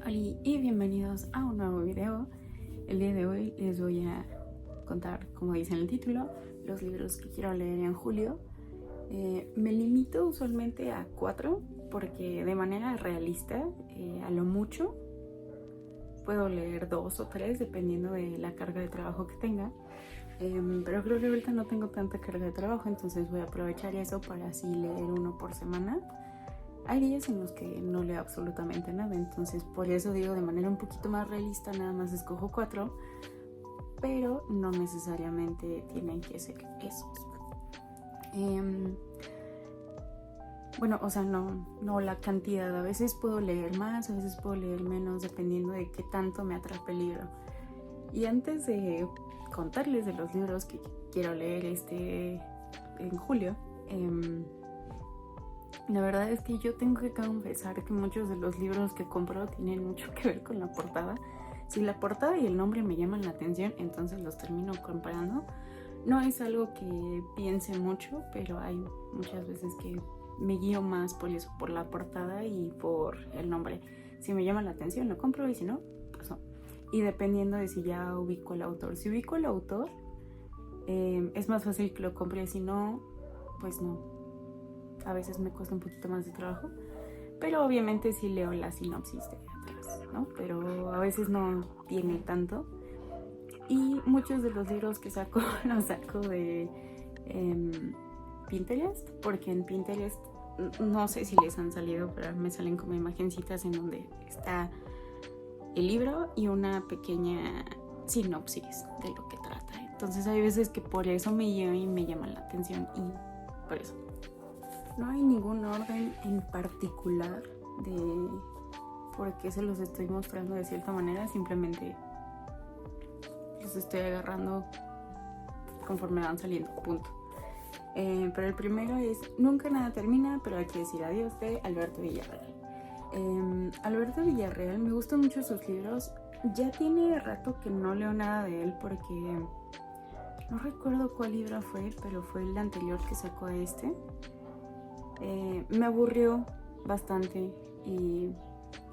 Hola y bienvenidos a un nuevo video. El día de hoy les voy a contar, como dice en el título, los libros que quiero leer en julio. Me limito usualmente a 4 porque de manera realista, a lo mucho, puedo leer 2 o 3 dependiendo de la carga de trabajo que tenga. Pero creo que ahorita no tengo tanta carga de trabajo, entonces voy a aprovechar eso para así leer uno por semana. Hay días en los que no leo absolutamente nada, entonces por eso digo de manera un poquito más realista, nada más escojo 4, pero no necesariamente tienen que ser esos. Bueno, o sea, no la cantidad, a veces puedo leer más, a veces puedo leer menos, dependiendo de qué tanto me atrape el libro. Y antes de contarles de los libros que quiero leer en julio, la verdad es que yo tengo que confesar que muchos de los libros que compro tienen mucho que ver con la portada. Si la portada y el nombre me llaman la atención, entonces los termino comprando. No es algo que piense mucho, pero hay muchas veces que me guío más por eso, por la portada y por el nombre. Si me llama la atención, lo compro, y si no, pues no. Y dependiendo de si ya ubico el autor. Si ubico el autor, es más fácil que lo compre. Si no, pues no. A veces me cuesta un poquito más de trabajo, pero obviamente sí leo la sinopsis de atrás, ¿no? Pero a veces no tiene tanto. Y muchos de los libros que saco los saco de Pinterest, porque en Pinterest no sé si les han salido, pero me salen como imagencitas en donde está el libro y una pequeña sinopsis de lo que trata. Entonces hay veces que por eso me llevan y me llaman la atención, y por eso. No hay ningún orden en particular de por qué se los estoy mostrando de cierta manera, simplemente los estoy agarrando conforme van saliendo, punto. Pero el primero es Nunca nada termina, pero hay que decir adiós, de Alberto Villarreal. Alberto Villarreal, me gustan mucho sus libros. Ya tiene rato que no leo nada de él porque no recuerdo cuál libro fue, pero fue el anterior que sacó a este. Me aburrió bastante, y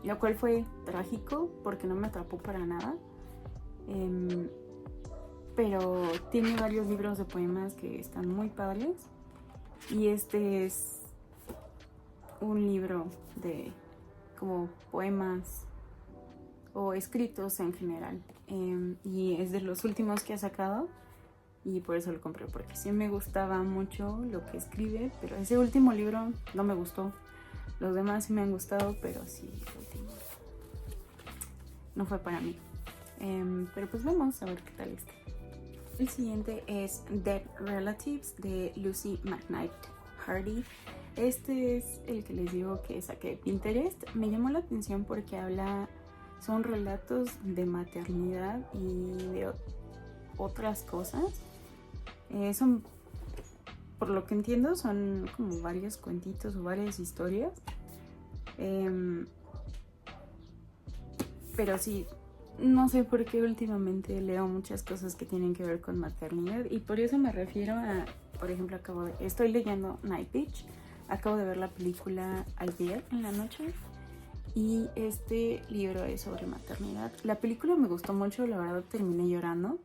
lo cual fue trágico porque no me atrapó para nada. Pero tiene varios libros de poemas que están muy padres, y este es un libro de como poemas o escritos en general, y es de los últimos que ha sacado, y por eso lo compré, porque sí me gustaba mucho lo que escribe, pero ese último libro no me gustó. Los demás sí me han gustado, pero sí, el último no fue para mí. Pero pues vamos a ver qué tal está. El siguiente es Dead Relatives, de Lucy McKnight Hardy. Este es el que les digo que saqué de Pinterest. Me llamó la atención porque son relatos de maternidad y de otras cosas. Son, por lo que entiendo, son como varios cuentitos o varias historias. Pero sí, no sé por qué últimamente leo muchas cosas que tienen que ver con maternidad, y por eso me refiero a, por ejemplo, estoy leyendo Night Beach. Acabo de ver la película ayer en la noche, y este libro es sobre maternidad. La película me gustó mucho, la verdad terminé llorando.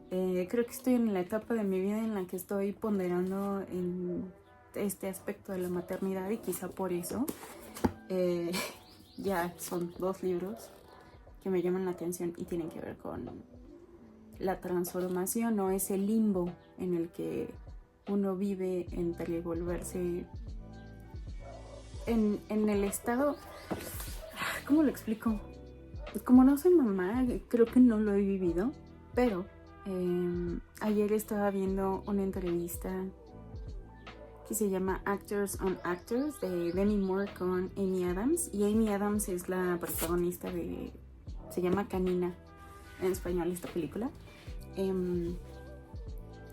Creo que estoy en la etapa de mi vida en la que estoy ponderando en este aspecto de la maternidad, y quizá por eso ya son 2 libros que me llaman la atención y tienen que ver con la transformación o ese limbo en el que uno vive entre volverse en el estado. ¿Cómo lo explico? Como no soy mamá, creo que no lo he vivido, pero ayer estaba viendo una entrevista que se llama Actors on Actors, de Demi Moore con Amy Adams, y Amy Adams es la protagonista se llama Canina en español esta película.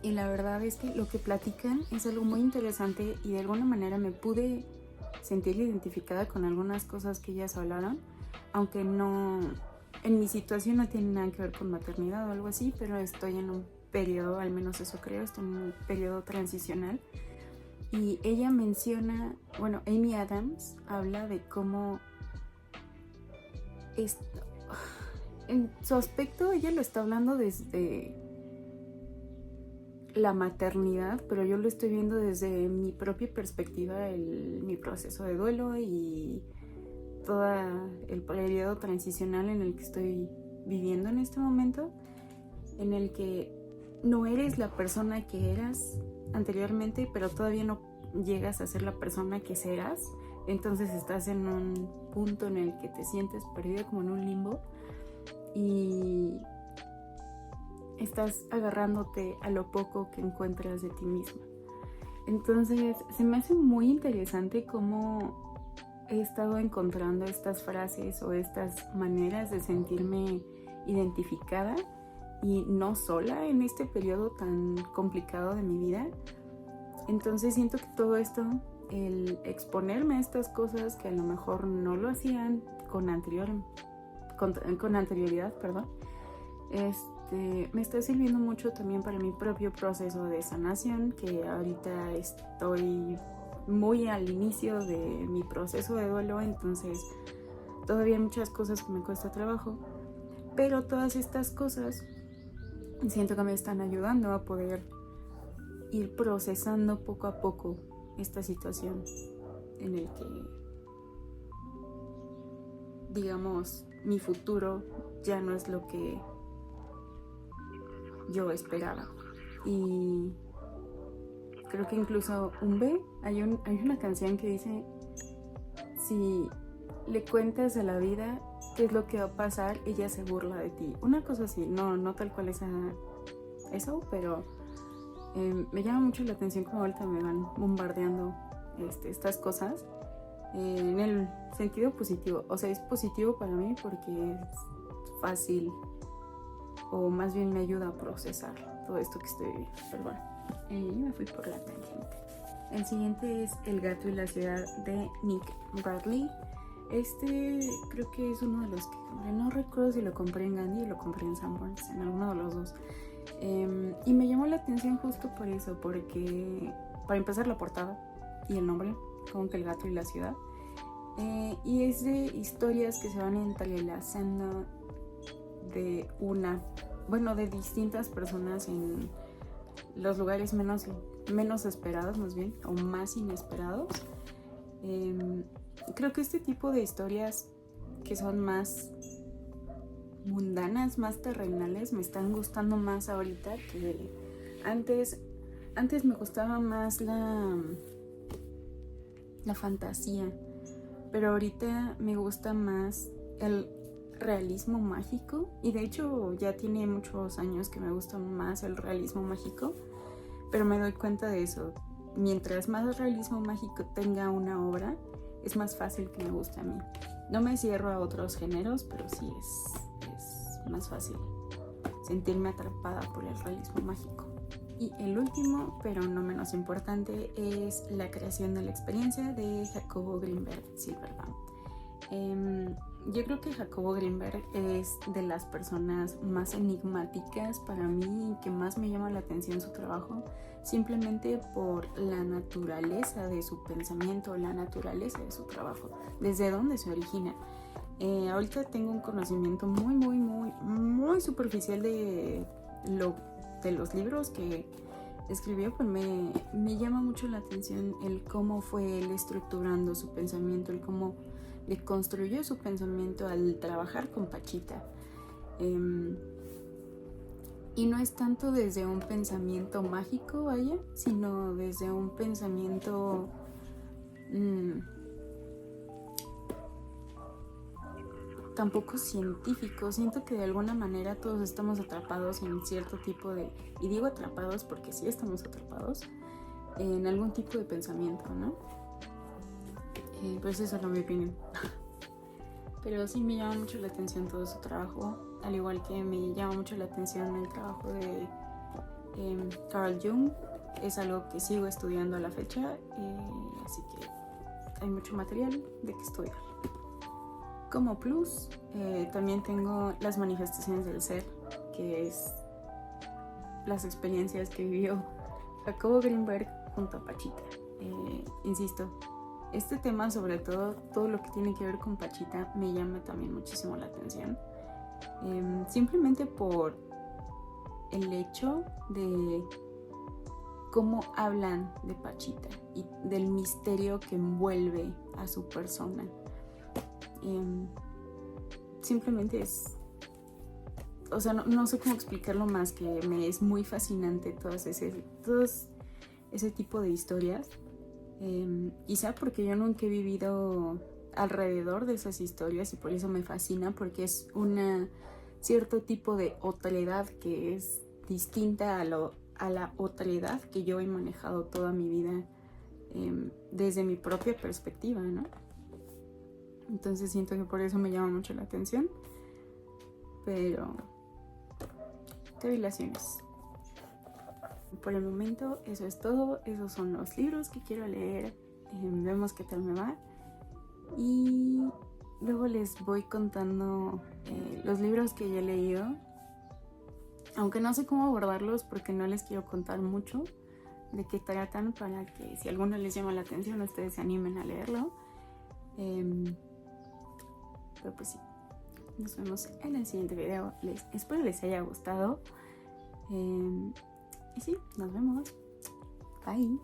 Y la verdad es que lo que platican es algo muy interesante, y de alguna manera me pude sentir identificada con algunas cosas que ellas hablaron, aunque no, en mi situación no tiene nada que ver con maternidad o algo así, pero estoy en un periodo, al menos eso creo, estoy en un periodo transicional. Y ella menciona, bueno, Amy Adams habla de cómo es, en su aspecto ella lo está hablando desde la maternidad, pero yo lo estoy viendo desde mi propia perspectiva, mi proceso de duelo y todo el periodo transicional en el que estoy viviendo en este momento, en el que no eres la persona que eras anteriormente, pero todavía no llegas a ser la persona que serás. Entonces estás en un punto en el que te sientes perdido, como en un limbo, y estás agarrándote a lo poco que encuentras de ti misma. Entonces se me hace muy interesante cómo he estado encontrando estas frases o estas maneras de sentirme identificada y no sola en este periodo tan complicado de mi vida. Entonces siento que todo esto, el exponerme a estas cosas que a lo mejor no lo hacían con anterioridad, me está sirviendo mucho también para mi propio proceso de sanación, que ahorita estoy muy al inicio de mi proceso de duelo, entonces todavía hay muchas cosas que me cuesta trabajo, pero todas estas cosas siento que me están ayudando a poder ir procesando poco a poco esta situación en el que, digamos, mi futuro ya no es lo que yo esperaba. Y creo que incluso hay una canción que dice: si le cuentas a la vida qué es lo que va a pasar, ella se burla de ti. Una cosa así, no tal cual es eso, pero me llama mucho la atención cómo ahorita me van bombardeando estas cosas en el sentido positivo. O sea, es positivo para mí porque es fácil, o más bien me ayuda a procesar todo esto que estoy viviendo. Pero bueno, me fui por la tangente. El siguiente es El gato y la ciudad, de Nick Bradley. Creo que es uno de los que compré. No recuerdo si lo compré en Gandhi o lo compré en Sanborns, en alguno de los dos. Y me llamó la atención justo por eso, porque para empezar la portada y el nombre, como que El gato y la ciudad. Y es de historias que se van entrelazando de distintas personas en los lugares menos esperados, más bien, o más inesperados. Creo que este tipo de historias que son más mundanas, más terrenales, me están gustando más ahorita que antes. Antes me gustaba más la fantasía, pero ahorita me gusta más el realismo mágico, y de hecho ya tiene muchos años que me gusta más el realismo mágico, pero me doy cuenta de eso. Mientras más realismo mágico tenga una obra, es más fácil que me guste a mí. No me cierro a otros géneros, pero sí es más fácil sentirme atrapada por el realismo mágico. Y el último, pero no menos importante, es La creación de la experiencia, de Jacobo Grinberg Silverbaum. Yo creo que Jacobo Grinberg es de las personas más enigmáticas para mí y que más me llama la atención su trabajo, simplemente por la naturaleza de su pensamiento, la naturaleza de su trabajo, desde dónde se origina. Ahorita tengo un conocimiento muy superficial de los libros que escribió, pues me llama mucho la atención el cómo fue él estructurando su pensamiento, el cómo le construyó su pensamiento al trabajar con Pachita. Y no es tanto desde un pensamiento mágico, vaya, sino desde un pensamiento tampoco científico. Siento que de alguna manera todos estamos atrapados en cierto tipo de, y digo atrapados porque sí estamos atrapados en algún tipo de pensamiento, ¿no? Pues eso es mi opinión. Pero sí me llama mucho la atención todo su trabajo, al igual que me llama mucho la atención el trabajo de Carl Jung. Es algo que sigo estudiando a la fecha, así que hay mucho material de que estudiar. Como plus, también tengo Las manifestaciones del ser, que es las experiencias que vivió Jacobo Grinberg junto a Pachita. Insisto, este tema, sobre todo lo que tiene que ver con Pachita, me llama también muchísimo la atención. Simplemente por el hecho de cómo hablan de Pachita y del misterio que envuelve a su persona. Simplemente es... O sea, no sé cómo explicarlo más, que me es muy fascinante todo ese tipo de historias. Quizá porque yo nunca he vivido alrededor de esas historias y por eso me fascina, porque es cierto tipo de otredad que es distinta a la otredad que yo he manejado toda mi vida desde mi propia perspectiva, ¿no? Entonces siento que por eso me llama mucho la atención. Pero cavilaciones. Por el momento eso es todo. Esos son los libros que quiero leer. Vemos qué tal me va. Y luego les voy contando los libros que ya he leído. Aunque no sé cómo abordarlos porque no les quiero contar mucho de qué tratan, para que si alguno les llama la atención ustedes se animen a leerlo. Pero pues sí, nos vemos en el siguiente video. Espero les haya gustado. Y sí, nos vemos. Bye.